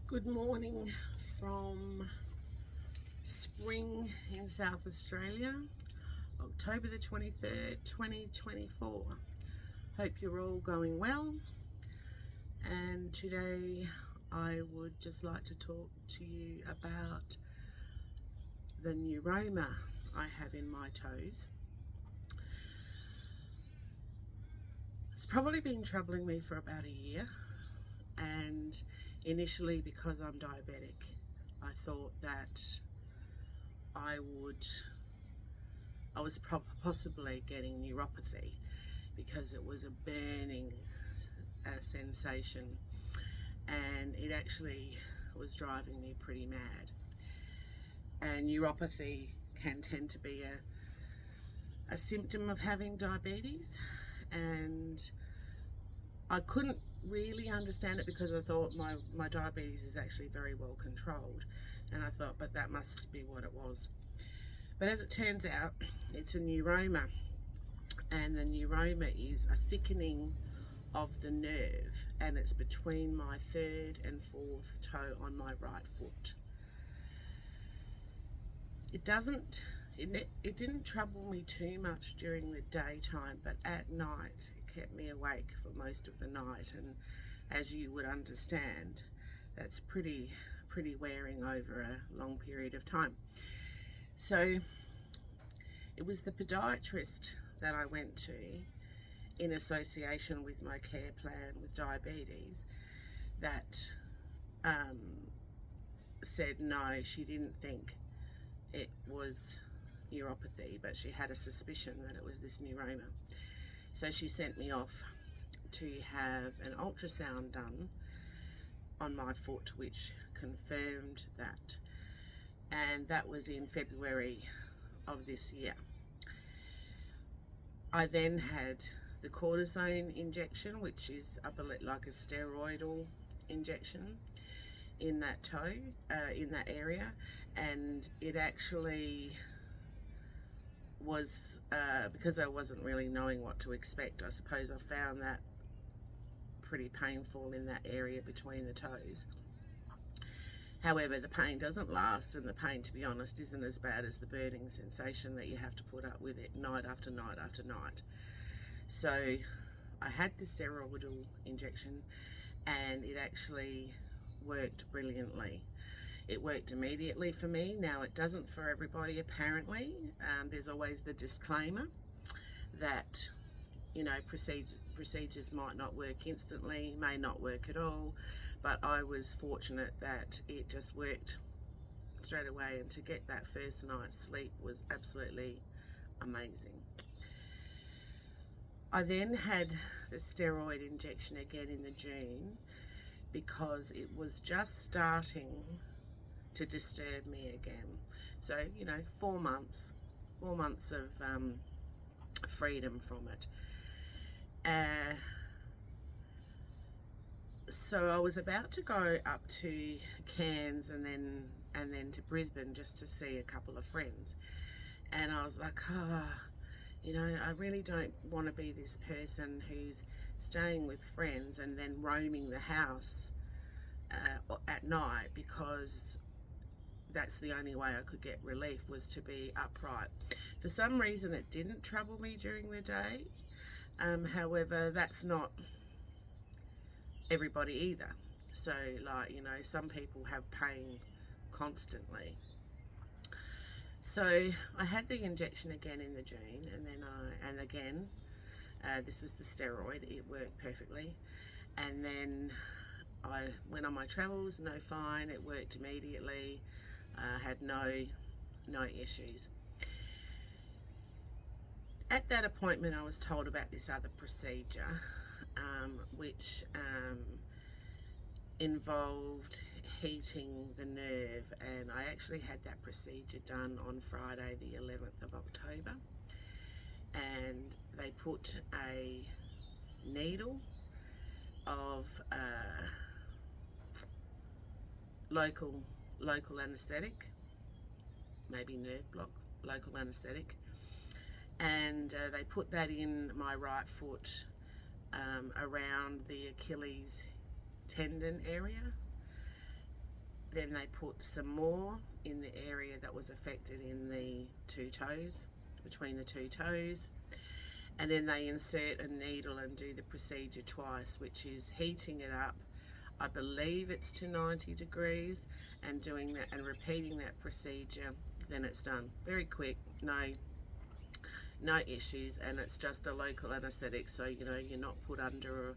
Good morning from spring in South Australia, October the 23rd, 2024. Hope you're all going well, and today I would just like to talk to you about the neuroma I have in my toes. It's probably been troubling me for about a year, and initially, because I'm diabetic, I thought that I was possibly getting neuropathy because it was a burning sensation, and it actually was driving me pretty mad. And neuropathy can tend to be a symptom of having diabetes, and I couldn't really understand it because I thought my diabetes is actually very well controlled, and I thought, but that must be what it was. But as it turns out, it's a neuroma, and the neuroma is a thickening of the nerve, and it's between my third and fourth toe on my right foot. It didn't trouble me too much during the daytime, but at night it kept me awake for most of the night, and as you would understand, that's pretty wearing over a long period of time. So it was the podiatrist that I went to, in association with my care plan with diabetes, that said no, she didn't think it was neuropathy, but she had a suspicion that it was this neuroma. So she sent me off to have an ultrasound done on my foot, which confirmed that, and that was in February of this year. I then had the cortisone injection, which is like a steroidal injection in that toe, in that area, and it actually was, because I wasn't really knowing what to expect, I suppose I found that pretty painful in that area between the toes. However, the pain doesn't last, and the pain, to be honest, isn't as bad as the burning sensation that you have to put up with it night after night after night. So I had the steroidal injection, and it actually worked brilliantly. It worked immediately for me. Now, it doesn't for everybody, apparently. There's always the disclaimer that, procedures might not work instantly, may not work at all, but I was fortunate that it just worked straight away, and to get that first night's sleep was absolutely amazing. I then had the steroid injection again in the June, because it was just starting to disturb me again. So, 4 months of freedom from it. So I was about to go up to Cairns and then to Brisbane just to see a couple of friends, and I was like, I really don't want to be this person who's staying with friends and then roaming the house at night, because that's the only way I could get relief, was to be upright. For some reason, it didn't trouble me during the day. However, that's not everybody either. So, some people have pain constantly. So I had the injection again in the June, and again, this was the steroid. It worked perfectly, and then I went on my travels. No fine. It worked immediately. Had no issues. At that appointment, I was told about this other procedure, which involved heating the nerve, and I actually had that procedure done on Friday the 11th of October, and they put a needle of local anaesthetic, maybe nerve block, local anaesthetic, and they put that in my right foot, around the Achilles tendon area, Then they put some more in the area that was affected in the two toes, between the two toes. And then they insert a needle and do the procedure twice, which is heating it up. I believe it's to 90 degrees, and doing that and repeating that procedure. Then it's done. Very quick, no issues, and it's just a local anaesthetic, so you're not put under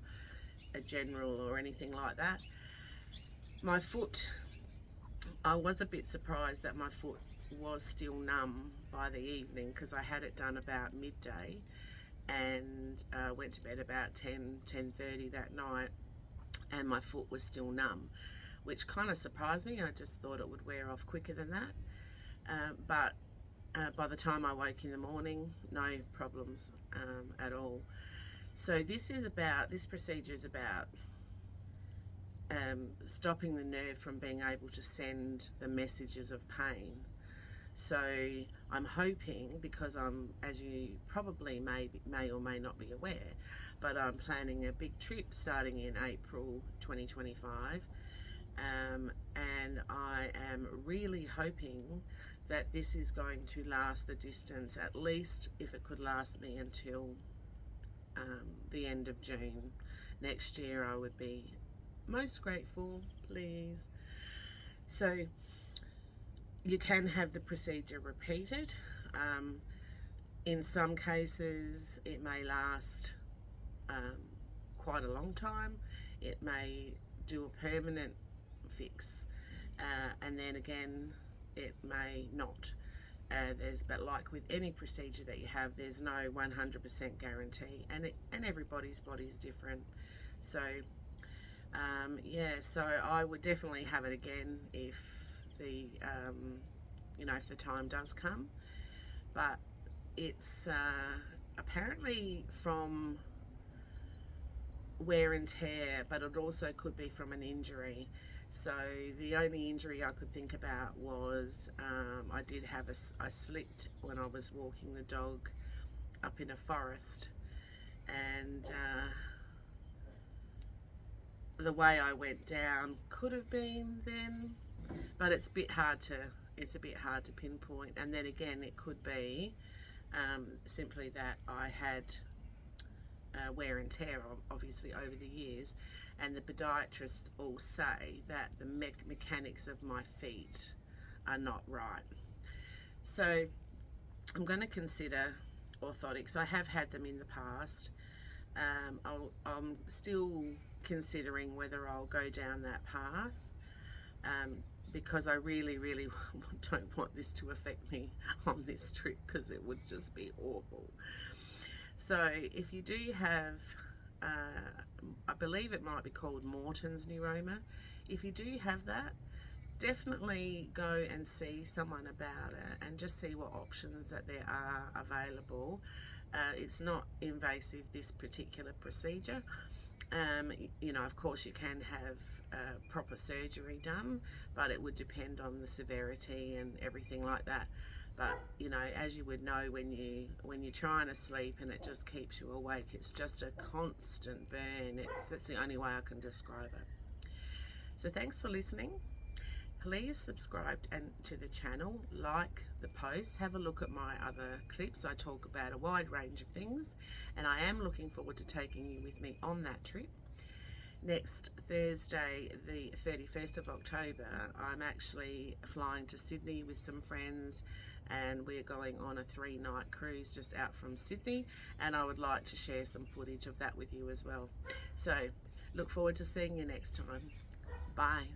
a general or anything like that. My foot, I was a bit surprised that my foot was still numb by the evening, because I had it done about midday, and went to bed about 10:30 that night, and my foot was still numb, which kind of surprised me. I just thought it would wear off quicker than that, but by the time I woke in the morning, no problems at all. So this procedure is about stopping the nerve from being able to send the messages of pain. So I'm hoping, because as you probably may or may not be aware, but I'm planning a big trip starting in April 2025, and I am really hoping that this is going to last the distance, at least if it could last me until the end of June next year. I would be most grateful, please. So you can have the procedure repeated. In some cases it may last quite a long time. It may do a permanent fix, and then again it may not. But like with any procedure that you have, there's no 100% guarantee, and everybody's body is different. So so I would definitely have it again if the time does come. But it's apparently from wear and tear, but it also could be from an injury. So the only injury I could think about was I slipped when I was walking the dog up in a forest, and the way I went down could have been then, but it's a bit hard to pinpoint. And then again, it could be simply that I had wear and tear, obviously, over the years, and the podiatrists all say that the mechanics of my feet are not right. So I'm going to consider orthotics. I have had them in the past. I'm still considering whether I'll go down that path, because I really don't want this to affect me on this trip, because it would just be awful. So if you do have, I believe it might be called Morton's neuroma, if you do have that, definitely go and see someone about it and just see what options that there are available. It's not invasive, this particular procedure. Of course you can have proper surgery done, but it would depend on the severity and everything like that. But as you would know, when you're trying to sleep and it just keeps you awake, it's just a constant burn. That's the only way I can describe it. So thanks for listening. Please subscribe to the channel, like the posts, have a look at my other clips. I talk about a wide range of things, and I am looking forward to taking you with me on that trip. Next Thursday, the 31st of October, I'm actually flying to Sydney with some friends, and we're going on a 3-night cruise just out from Sydney, and I would like to share some footage of that with you as well. So look forward to seeing you next time. Bye.